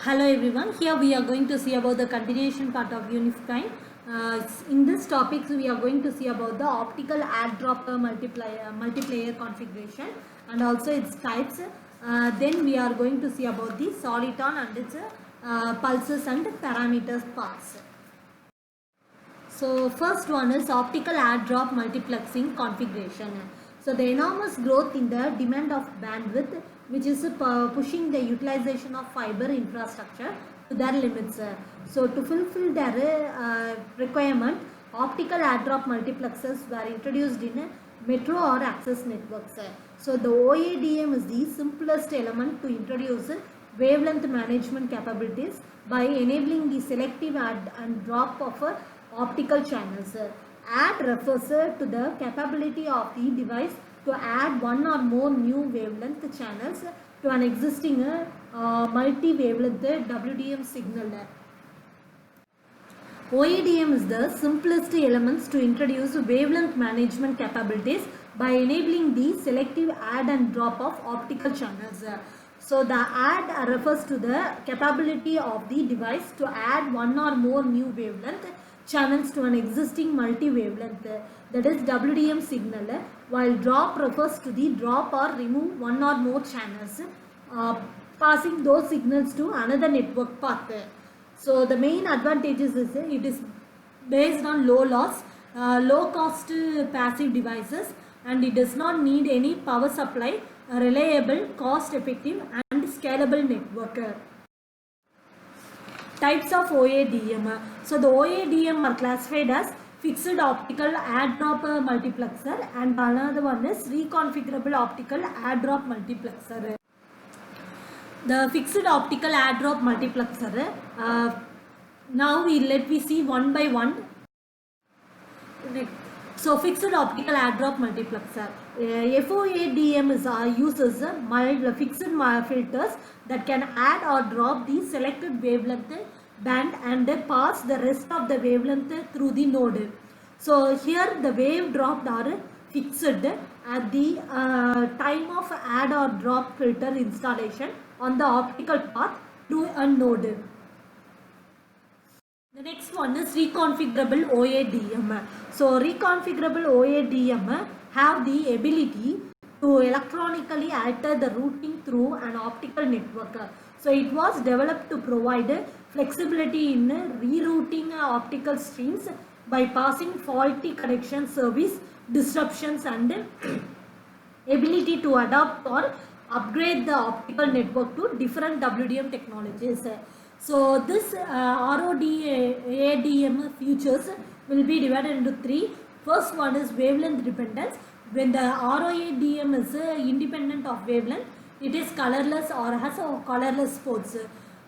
Hello everyone, here we are going to see about the continuation part of unifying. In this topic we are going to see about the optical add drop multiplayer configuration and also its types. Then we are going to see about the soliton and its pulses and parameters parts. So first one is optical add drop multiplexing configuration. So the enormous growth in the demand of bandwidth, which is pushing the utilization of fiber infrastructure to their limits. So to fulfill their requirement, optical add drop multiplexers were introduced in metro or access networks. So the OADM is the simplest element to introduce wavelength management capabilities by enabling the selective add and drop of optical channels. Add refers to the capability of the device to add one or more new wavelength channels to an existing multi-wavelength WDM signal. OADM is the simplest elements to introduce wavelength management capabilities by enabling the selective add and drop of optical channels. So the add refers to the capability of the device to add one or more new wavelength channels to an existing multi-wavelength, that is WDM signal, while drop refers to the drop or remove one or more channels, passing those signals to another network path. So the main advantages is it is based on low loss, low cost passive devices, and it does not need any power supply, reliable, cost effective and scalable network. Types of OADM. So the OADM are classified as fixed optical add drop multiplexer, and another one is reconfigurable optical add drop multiplexer. The fixed optical add drop multiplexer, now let me see one by one. So fixed optical add drop multiplexer, FOADM uses fixed filters that can add or drop the selected wavelength band and pass the rest of the wavelength through the node. So here the wave dropped are fixed at the time of add or drop filter installation on the optical path through a node. The next one is reconfigurable OADM. So reconfigurable OADM have the ability to electronically alter the routing through an optical network. So it was developed to provide flexibility in rerouting optical streams by passing faulty connection service disruptions and ability to adapt or upgrade the optical network to different WDM technologies. So this ROADM features will be divided into three. First one is wavelength dependence. When the ROADM is independent of wavelength, it is colorless or has a colorless spots.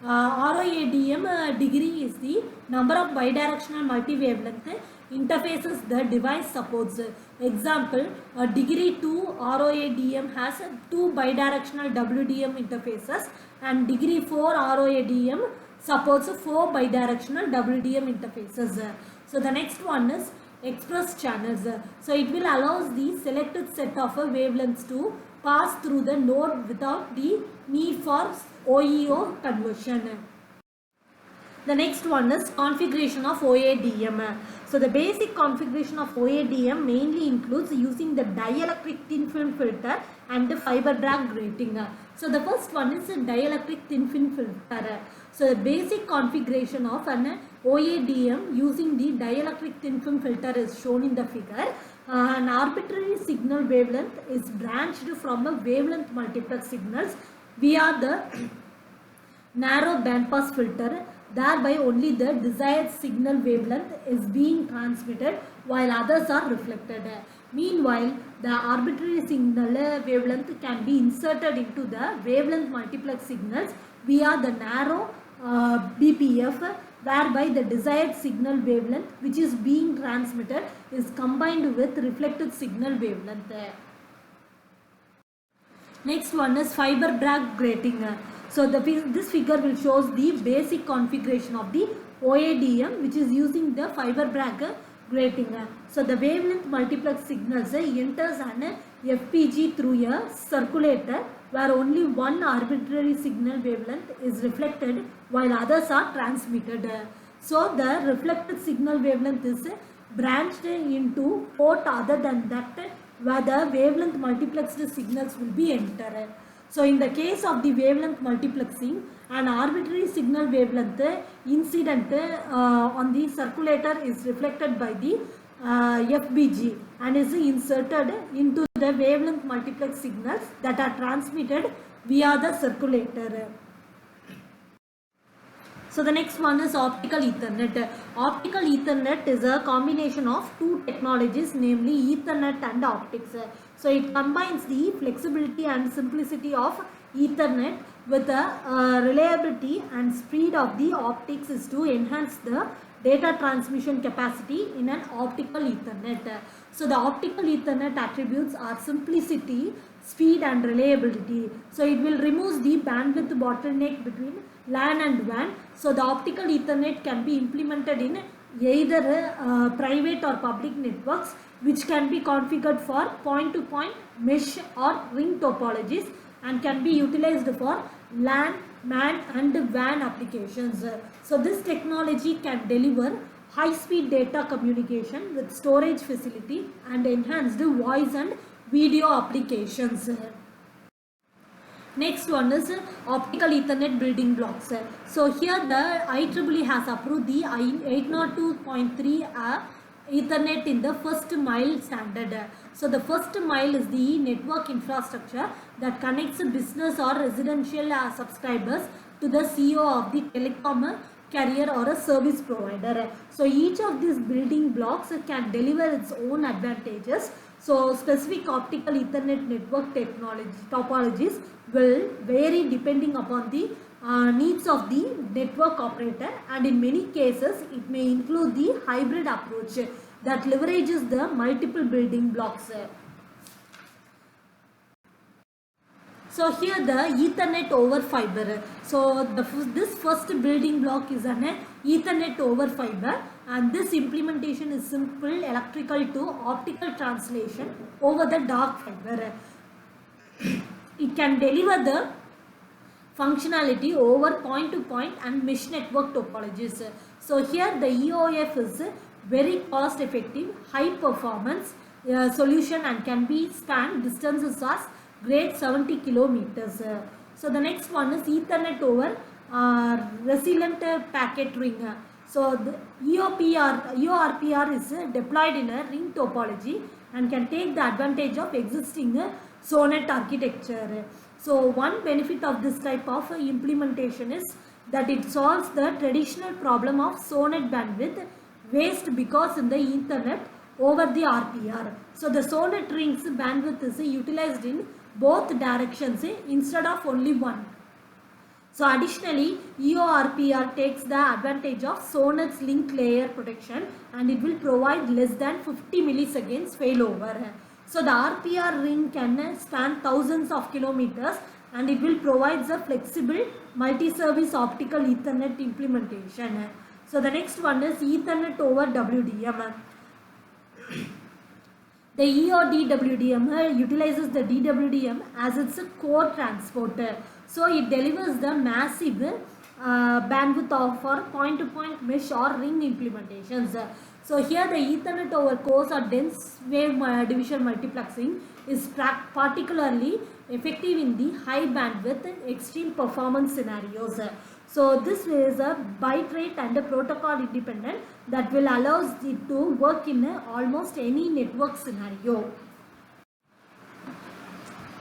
ROADM degree is the number of bidirectional multi-wavelength interfaces the device supports. Example, degree 2 ROADM has 2 bidirectional WDM interfaces, and degree 4 ROADM supports 4 bidirectional WDM interfaces. So the next one is express channels. So it will allow the selected set of wavelengths to pass through the node without the need for OEO conversion. The next one is configuration of OADM. So the basic configuration of OADM mainly includes using the dielectric thin film filter and the fiber drag grating. So the first one is a dielectric thin film filter. So the basic configuration of an OADM using the dielectric thin film filter is shown in the figure. An arbitrary signal wavelength is branched from a wavelength multiplex signals via the narrow bandpass filter. Thereby only the desired signal wavelength is being transmitted while others are reflected. Meanwhile, the arbitrary signal wavelength can be inserted into the wavelength multiplex signals via the narrow BPF, whereby the desired signal wavelength which is being transmitted is combined with reflected signal wavelength. Next one is fiber drag grating. So this figure will shows the basic configuration of the OADM, which is using the fiber drag grating. So the wavelength multiplex signals enters an FPG through a circulator where only one arbitrary signal wavelength is reflected while others are transmitted. So the reflected signal wavelength is branched into port other than that where the wavelength multiplexed signals will be entered. So in the case of the wavelength multiplexing, an arbitrary signal wavelength incident on the circulator is reflected by the FBG and is inserted into the wavelength multiplex signals that are transmitted via the circulator. So the next one is optical Ethernet. Optical Ethernet is a combination of two technologies, namely Ethernet and optics. So it combines the flexibility and simplicity of Ethernet with the reliability and speed of the optics is to enhance the data transmission capacity in an optical Ethernet. So the optical Ethernet attributes are simplicity, speed and reliability. So it will remove the bandwidth bottleneck between LAN and WAN. So the optical Ethernet can be implemented in either private or public networks, which can be configured for point-to-point, mesh or ring topologies and can be utilized for LAN, MAN and WAN applications. So this technology can deliver high-speed data communication with storage facility and enhanced voice and video applications. Next one is optical Ethernet building blocks. So here the IEEE has approved the 802.3 Ethernet in the first mile standard. So the first mile is the network infrastructure that connects business or residential subscribers to the CEO of the telecom carrier or a service provider. So each of these building blocks can deliver its own advantages. So specific optical Ethernet network topologies will vary depending upon the needs of the network operator, and in many cases it may include the hybrid approach that leverages the multiple building blocks. So here the Ethernet over fiber. So this first building block is an Ethernet over fiber, and this implementation is simple electrical to optical translation over the dark fiber. It can deliver the functionality over point-to-point and mesh network topologies. So here the EOF is very cost-effective, high-performance solution and can be span distances as great 70 kilometers. So the next one is Ethernet over resilient packet ring. So the EORPR is deployed in a ring topology and can take the advantage of existing SONET architecture. So one benefit of this type of implementation is that it solves the traditional problem of SONET bandwidth waste because in the Ethernet over the RPR. So the SONET rings bandwidth is utilized in both directions instead of only one. So additionally, EORPR takes the advantage of SONET's link layer protection and it will provide less than 50 milliseconds failover. So the RPR ring can span thousands of kilometers and it will provide a flexible multi-service optical Ethernet implementation. So the next one is Ethernet over WDM. The EODWDM utilizes the DWDM as its core transporter. So it delivers the massive bandwidth for point-to-point mesh or ring implementations. So here the Ethernet over coarse or dense wave division multiplexing is particularly effective in the high bandwidth extreme performance scenarios. So this is a byte rate and a protocol independent that will allow it to work in almost any network scenario.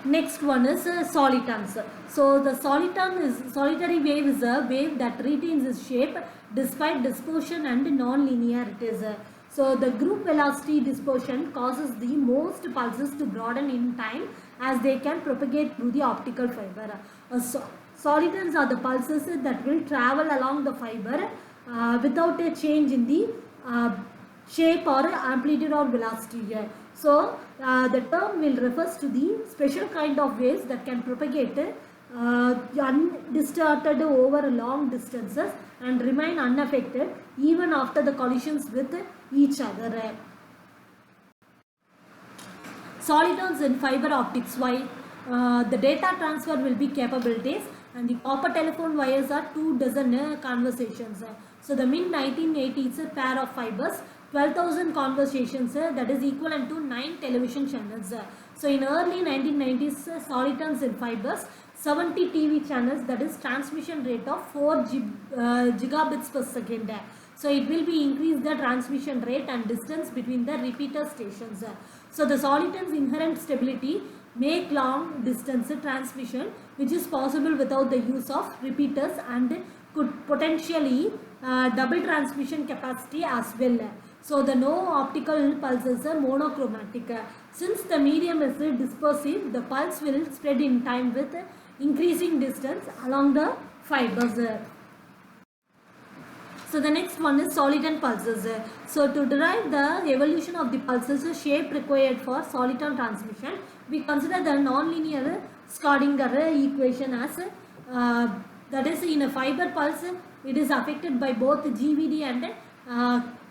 Next one is solitons. So the solitary wave is a wave that retains its shape despite dispersion and non-linearities. So the group velocity dispersion causes the most pulses to broaden in time as they can propagate through the optical fiber. Solitons are the pulses that will travel along the fiber without a change in the shape or amplitude or velocity. So the term will refers to the special kind of waves that can propagate undistorted over long distances and remain unaffected even after the collisions with each other. Solitons in fiber optics. Why? the data transfer will be capabilities, and the copper telephone wires are 2 dozen conversations. So the mid 1980s pair of fibers, 12,000 conversations, that is equivalent to 9 television channels. So in early 1990s, solitons in fibers, 70 TV channels, that is transmission rate of 4 gigabits per second. So it will be increase the transmission rate and distance between the repeater stations. So the solitons inherent stability make long distance transmission, which is possible without the use of repeaters, and could potentially double transmission capacity as well. So the no optical pulses are monochromatic. Since the medium is dispersive, the pulse will spread in time with increasing distance along the fibers. So the next one is soliton pulses. So to derive the evolution of the pulses shape required for soliton transmission, we consider the nonlinear Schrödinger equation as that is, in a fiber pulse, it is affected by both GVD and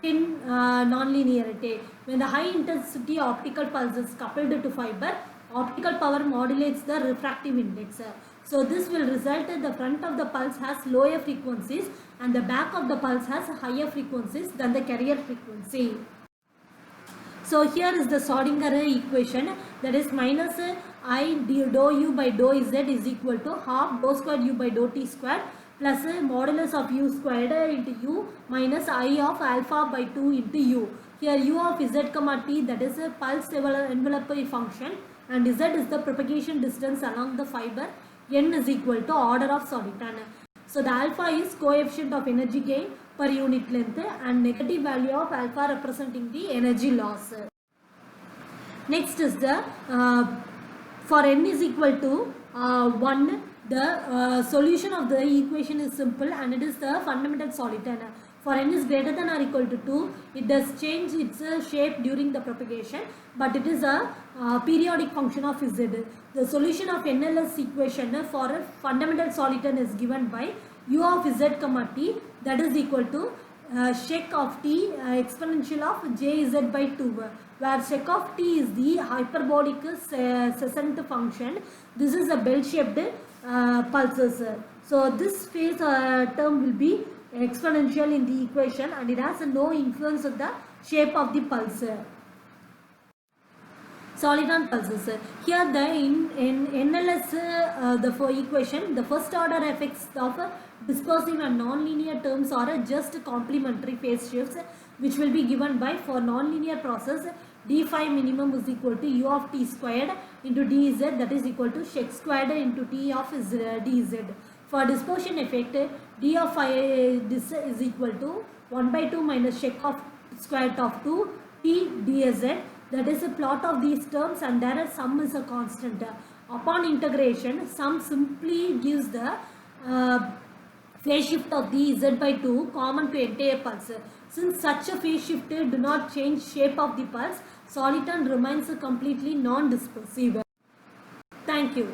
tin nonlinearity. When the high intensity optical pulse is coupled to fiber, optical power modulates the refractive index. So this will result in the front of the pulse has lower frequencies and the back of the pulse has higher frequencies than the carrier frequency. So here is the Schrödinger equation, that is minus I dou u by dou z is equal to half dou squared u by dou t squared plus modulus of u squared into u minus I of alpha by 2 into u. Here u of z comma t, that is a pulse envelope function, and z is the propagation distance along the fiber. N is equal to order of soliton. So the alpha is coefficient of energy gain per unit length, and negative value of alpha representing the energy loss. Next is the for n is equal to 1, the solution of the equation is simple, and it is the fundamental soliton. For n is greater than or equal to 2, it does change its shape during the propagation, but it is a periodic function of z. The solution of NLS equation for a fundamental soliton is given by u of z comma t, that is equal to sec of t exponential of j z by 2, where sec of t is the hyperbolic sescent function. This is a bell-shaped pulses. So this phase term will be exponential in the equation, and it has no influence on the shape of the pulse. Soliton pulses. Here the in NLS the equation, the first order effects of dispersive and nonlinear terms are just complementary phase shifts, which will be given by, for nonlinear process, d phi minimum is equal to u of t squared into dz, that is equal to sec squared into t of dz. For dispersion effect, d of phi this is equal to 1 by 2 minus sec of square of 2 t dz. That is a plot of these terms, and there is sum is a constant. Upon integration, sum simply gives the phase shift of the z by 2 common to entire pulse. Since such a phase shift do not change shape of the pulse, soliton remains completely non-dispersive. Thank you.